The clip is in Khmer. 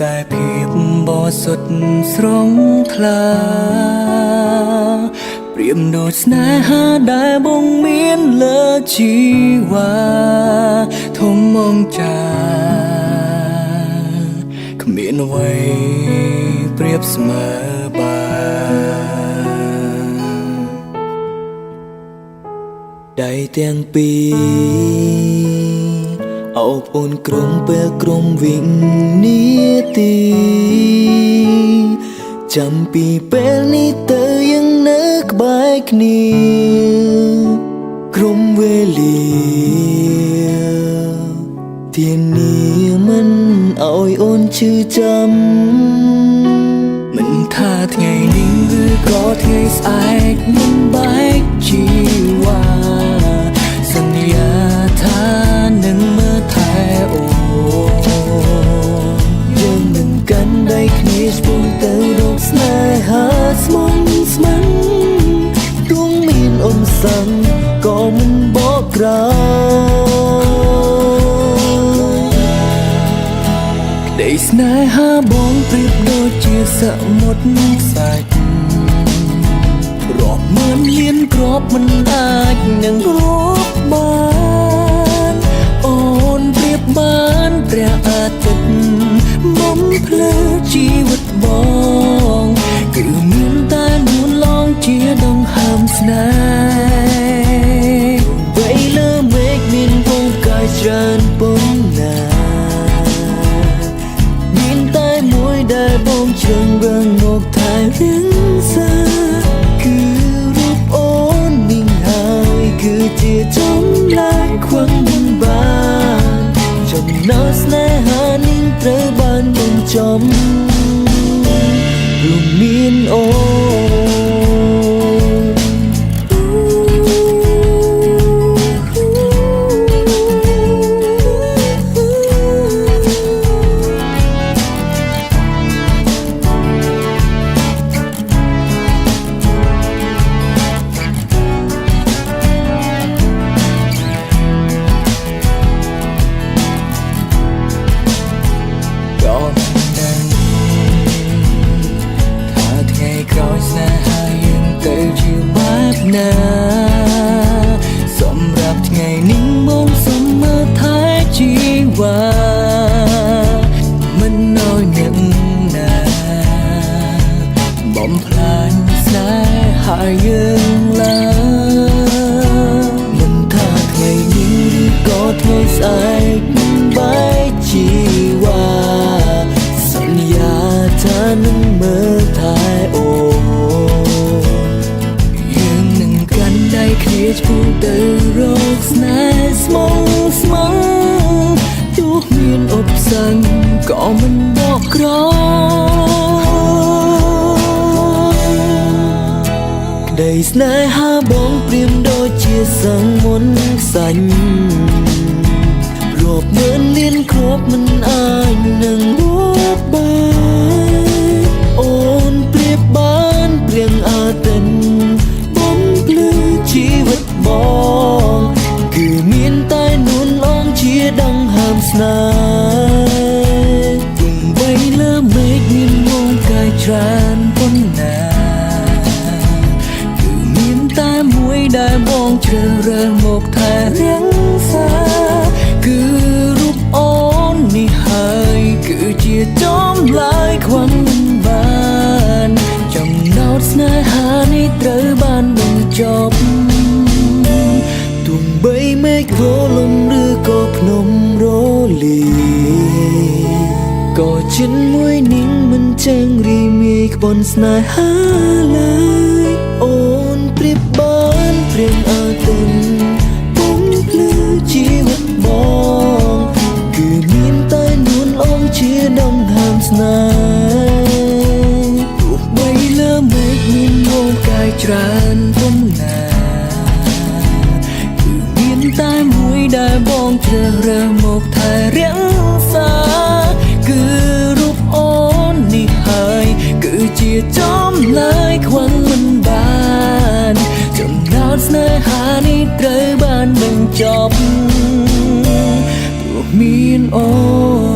តែភាពបរិសុទ្ធស្រងថ្លាប្រៀបដូចស្នេហាដែលបងមានលើជីវ៉ាធំមងចាគ្មានអ្វីប្រៀបស្មើបានដៃទាំងពីរអោបអូនក្រុមពេលក្រុមវិញនាទីចាំពីពេលនេះទៅยังនៅក្បែរគ្នាក្រុមវេលាធានាមិនឲ្យអូនឈឺចាំមិនថាថ្ងៃនេះឬក៏ថ្ងៃស្អែកមិនបែកជីវ៉ាសន្យាថានឹងមើលថែអូនយើងនឹងកាន់ដៃគ្នាឆ្ពោះទៅរកស្នេហាស្មុំស្មាំទោះមានអនសាំក៏មិនបកក្រោយក្តីស្នេហាបងប្រៀបដូចជាសមុទ្រខ្សាច់រាប់ម៉ឺនលានគ្រាប់មិនអាចនឹងរាប់បានអូនប្រៀបបានព្រះអាទិត្យបំភ្លឺជីវិតបងគឺមានតែនួនឡងជាដង្ហើមស្នេហ៍វ័យលើមេឃមានវងកាយច្រើនប៉ុណ្ណាមានតែមួយដែលបងជ្រើសរើសមកថែរៀងសាគឺរូបអូននេះហើយគឺជាចម្លែកខ្វឹងមិនបានចំណោស្នេហានេះត្រូវបានបញ្ចប់រួមមានអូសម្រាប់ថ្ងៃនេះមកសុំមើលថែជីវ៉ាមិនឲ្យអ្នកណាបំផ្លាញស្នេហាយើងឡើយមិនថាថ្ងៃនេះឬក៏ថ្ងៃស្អែកបែកជីវ៉ាសន្យាថានឹងមើលថែអូគ្នាឆ្ពោះទៅរកស្នេហ៍ស្មងស្មងទោះមានឧបសគ្គក៏មិនបកក្រោយក្តីស្នេហាបងប្រៀបដូចជាសង្មុនខ្សាច់រាប់ម៉ឺនលានគ្រាប់មិនអាចនឹងរាប់បានអូនប្រៀបបានព្រៀងអាទិត្យជីវិតបងគឺមានតែនួនឡងជាដង្ហើមស្នេហ៍ទោះបីលើមេឃមានងងកាយច្រើនប៉ុណ្ណាគឺមានតែមួយដែលបងជ្រើសរើសមកថែរៀងសាគឺរូបអូននេះហើយគឺជាចម្លើយខ្វឹងមិនបានចំណោទស្នេហានេះត្រូវបានបញ្ចប់ទោះបីមេឃរលំឬក៏ភ្នំរលាក៏ចិនមួយនេះមិនចឹងរីមាយក្បន់ស្នេហាឡើយអូនប្រៀបបានព្រៀងអាទិត្យបំភ្លឺជីវិតបងគឺមានតែនួនអងជាដង្ហើមស្នេហ៍ទោះបីលើមេឃមានងងកាយច្រើនប៉ុណ្ណាគឺមានតែមួយដែលបងជ្រើសរើសមកថែរៀងសាគឺរូបអូននេះហើយគឺជាចម្លើយខ្វឹងមិនបានចំណោទស្នេហានេះត្រូវបានបញ្ចប់ព្រោះមានអូ